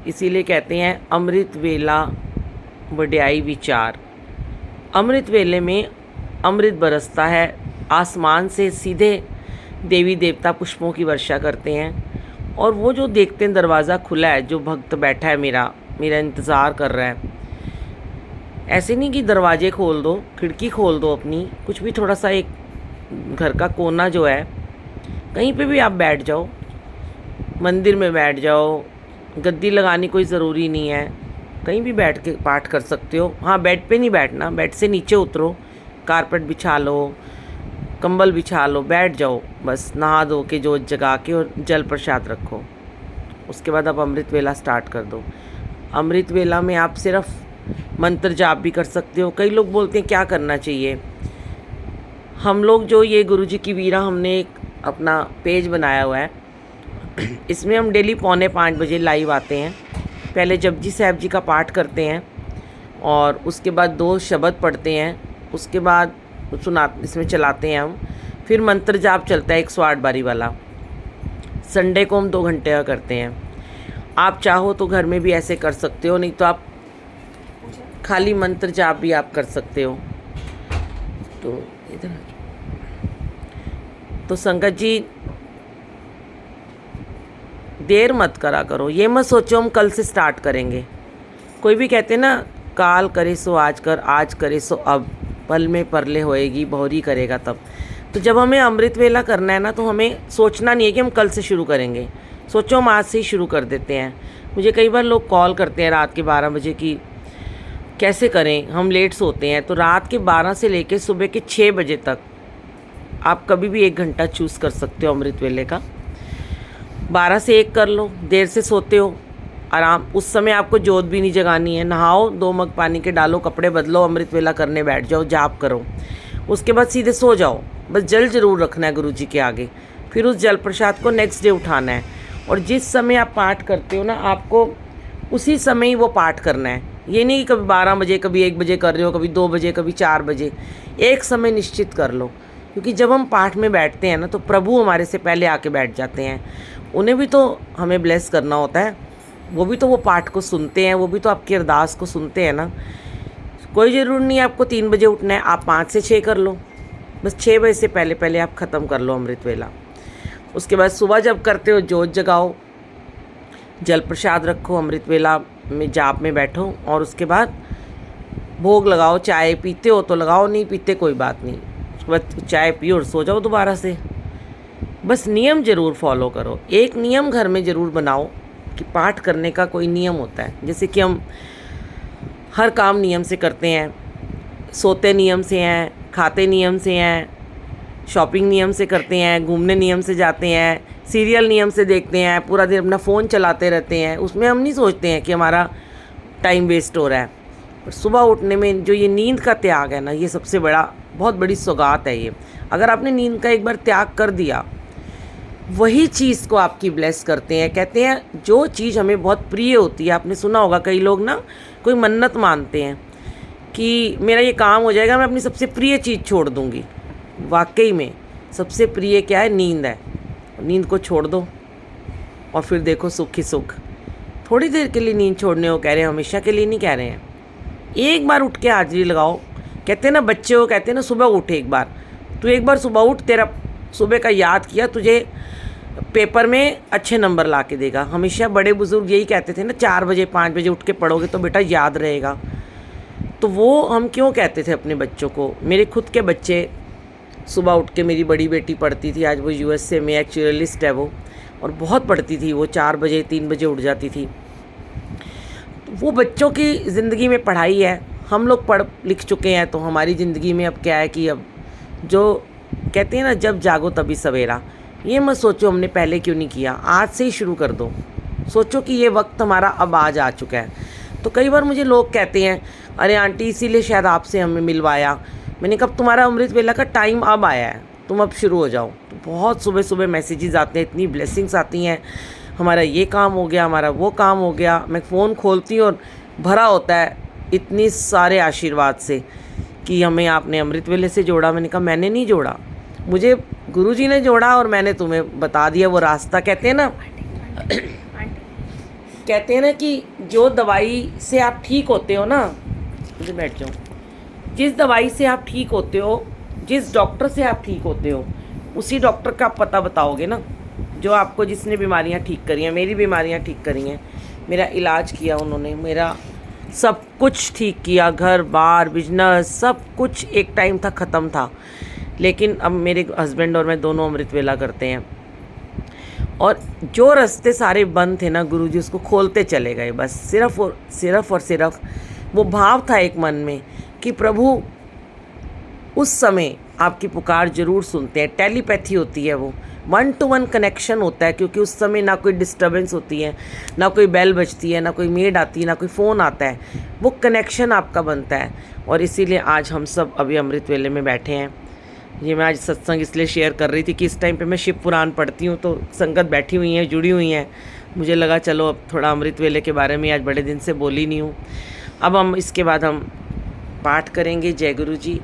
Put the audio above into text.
इसीलिए कहते हैं अमृत वेला वड्याई विचार। अमृत वेले में अमृत बरसता है, आसमान से सीधे देवी देवता पुष्पों की वर्षा करते हैं। और वो जो देखते हैं दरवाज़ा खुला है, जो भक्त बैठा है मेरा इंतज़ार कर रहा है। ऐसे नहीं कि दरवाजे खोल दो, खिड़की खोल दो अपनी, कुछ भी थोड़ा सा एक घर का कोना जो है, कहीं पे भी आप बैठ जाओ, मंदिर में बैठ जाओ, गद्दी लगानी कोई ज़रूरी नहीं है, कहीं भी बैठ के पाठ कर सकते हो। हाँ, बेड पे नहीं बैठना, बेड से नीचे उतरो, कारपेट बिछा लो, कंबल बिछा लो, बैठ जाओ, बस नहा धो के जोत जगा के और जल प्रसाद रखो। उसके बाद आप अमृत वेला स्टार्ट कर दो। अमृत वेला में आप सिर्फ मंत्र जाप भी कर सकते हो। कई लोग बोलते हैं क्या करना चाहिए। हम लोग जो ये गुरुजी की वीरा, हमने एक अपना पेज बनाया हुआ है, इसमें हम डेली 4:45 बजे लाइव आते हैं। पहले जपजी साहब जी का पाठ करते हैं और उसके बाद 2 शब्द पढ़ते हैं, उसके बाद इसमें चलाते हैं हम। फिर मंत्र जाप चलता है 108 बारी वाला। संडे को हम 2 घंटे का करते हैं। आप चाहो तो घर में भी ऐसे कर सकते हो, नहीं तो आप खाली मंत्र जाप भी आप कर सकते हो। तो इधर तो संगत जी, देर मत करा करो। ये मत सोचो हम कल से स्टार्ट करेंगे। कोई भी कहते ना, काल करे सो आज कर, आज करे सो अब, पल में परले होएगी बहुरी करेगा तब। तो जब हमें अमृत वेला करना है ना, तो हमें सोचना नहीं है कि हम कल से शुरू करेंगे। सोचो हम आज से ही शुरू कर देते हैं। मुझे कई बार लोग कॉल करते हैं रात के 12 बजे की कैसे करें, हम लेट सोते हैं। तो रात के 12 से लेकर सुबह के 6 बजे तक आप कभी भी 1 घंटा चूज़ कर सकते हो अमृत वेले का। 12 से 1 कर लो, देर से सोते हो आराम, उस समय आपको जोत भी नहीं जगानी है। नहाओ, 2 मग पानी के डालो, कपड़े बदलो, अमृत वेला करने बैठ जाओ, जाप करो। उसके बाद सीधे सो जाओ। बस जल जरूर रखना है गुरुजी के आगे। फिर उस जल प्रसाद को नेक्स्ट डे उठाना है। और जिस समय आप पाठ करते हो ना, आपको उसी समय ही वो पाठ करना है। ये नहीं कि कभी 12 बजे, कभी 1 बजे कर रहे हो, कभी 2 बजे, कभी 4 बजे। एक समय निश्चित कर लो, क्योंकि जब हम पाठ में बैठते हैं ना, तो प्रभु हमारे से पहले आके बैठ जाते हैं। उन्हें भी तो हमें ब्लेस करना होता है, वो भी तो वो पाठ को सुनते हैं, वो भी तो आपकी अरदास को सुनते हैं ना। कोई ज़रूर नहीं है आपको 3 बजे उठना है, आप 5 से 6 कर लो। बस 6 बजे से पहले पहले आप ख़त्म कर लो अमृत वेला। उसके बाद सुबह जब करते हो जोत जगाओ, जल प्रसाद रखो, अमृत वेला में जाप में बैठो, और उसके बाद भोग लगाओ। चाय पीते हो तो लगाओ, नहीं पीते कोई बात नहीं। उसके बाद चाय पियो और सो जाओ दोबारा से। बस नियम ज़रूर फॉलो करो। एक नियम घर में ज़रूर बनाओ कि पाठ करने का कोई नियम होता है। जैसे कि हम हर काम नियम से करते हैं, सोते नियम से हैं, खाते नियम से हैं, शॉपिंग नियम से करते हैं, घूमने नियम से जाते हैं, सीरियल नियम से देखते हैं, पूरा दिन अपना फ़ोन चलाते रहते हैं। उसमें हम नहीं सोचते हैं कि हमारा टाइम वेस्ट हो रहा है। पर सुबह उठने में जो ये नींद का त्याग है ना, ये सबसे बहुत बड़ी सौगात है ये। अगर आपने नींद का एक बार त्याग कर दिया, वही चीज़ को आपकी ब्लेस करते हैं। कहते हैं जो चीज़ हमें बहुत प्रिय होती है, आपने सुना होगा कई लोग ना कोई मन्नत मानते हैं कि मेरा ये काम हो जाएगा, मैं अपनी सबसे प्रिय चीज़ छोड़ दूँगी। वाकई में सबसे प्रिय क्या है? नींद है। नींद को छोड़ दो और फिर देखो सुख ही सुख। थोड़ी देर के लिए नींद छोड़ने को कह रहे हैं, हमेशा के लिए नहीं कह रहे हैं। एक बार उठ के हाजिरी लगाओ। कहते हैं ना बच्चे हो, कहते हैं ना सुबह उठ एक बार, तू एक बार सुबह उठ, तेरा सुबह का याद किया तुझे पेपर में अच्छे नंबर ला के देगा। हमेशा बड़े बुजुर्ग यही कहते थे ना, 4 बजे 5 बजे उठ के पढ़ोगे तो बेटा याद रहेगा। तो वो हम क्यों कहते थे अपने बच्चों को। मेरे खुद के बच्चे सुबह उठ के, मेरी बड़ी बेटी पढ़ती थी, आज वो USA में एक्चुअलिस्ट है वो, और बहुत पढ़ती थी वो, 4 बजे 3 बजे उठ जाती थी। तो वो बच्चों की ज़िंदगी में पढ़ाई है। हम लोग पढ़ लिख चुके हैं, तो हमारी ज़िंदगी में अब क्या है कि अब जो कहते हैं ना, जब जागो तभी सवेरा। ये मत सोचो हमने पहले क्यों नहीं किया, आज से ही शुरू कर दो। सोचो कि ये वक्त हमारा अब आज आ चुका है। तो कई बार मुझे लोग कहते हैं, अरे आंटी इसीलिए शायद आपसे हमें मिलवाया। मैंने कहा तुम्हारा अमृत वेला का टाइम अब आया है, तुम अब शुरू हो जाओ। तो बहुत सुबह सुबह मैसेजेस आते हैं, इतनी ब्लेसिंग्स आती हैं, हमारा ये काम हो गया, हमारा वो काम हो गया। मैं फ़ोन खोलती हूँ और भरा होता है इतनी सारे आशीर्वाद से कि हमें आपने अमृत वेले से जोड़ा। मैंने कहा मैंने नहीं जोड़ा, मुझे गुरुजी ने जोड़ा और मैंने तुम्हें बता दिया वो रास्ता। कहते हैं ना कहते हैं ना कि जो दवाई से आप ठीक होते हो ना, मुझे बैठ जाओ, जिस दवाई से आप ठीक होते हो, जिस डॉक्टर से आप ठीक होते हो, उसी डॉक्टर का आप पता बताओगे ना, जो आपको जिसने बीमारियां ठीक करी हैं। मेरी बीमारियां ठीक करी हैं, मेरा इलाज किया उन्होंने, मेरा सब कुछ ठीक किया, घर बार बिजनेस सब कुछ एक टाइम था ख़त्म था, लेकिन अब मेरे हस्बैंड और मैं दोनों अमृत वेला करते हैं। और जो रास्ते सारे बंद थे ना, गुरुजी उसको खोलते चले गए। बस सिर्फ और सिर्फ वो भाव था एक मन में कि प्रभु उस समय आपकी पुकार ज़रूर सुनते हैं। टेलीपैथी होती है, वो 1-to-1 कनेक्शन होता है, क्योंकि उस समय ना कोई डिस्टर्बेंस होती है, ना कोई बेल बजती है, ना कोई मेड आती है, ना कोई फ़ोन आता है, वो कनेक्शन आपका बनता है। और इसीलिए आज हम सब अभी अमृत वेले में बैठे हैं। ये मैं आज सत्संग इसलिए शेयर कर रही थी कि इस टाइम पे मैं शिव पुराण पढ़ती हूँ, तो संगत बैठी हुई है, जुड़ी हुई हैं। मुझे लगा चलो अब थोड़ा अमृत वेले के बारे में आज बड़े दिन से बोली नहीं हूँ। अब हम इसके बाद हम पाठ करेंगे। जय गुरु जी।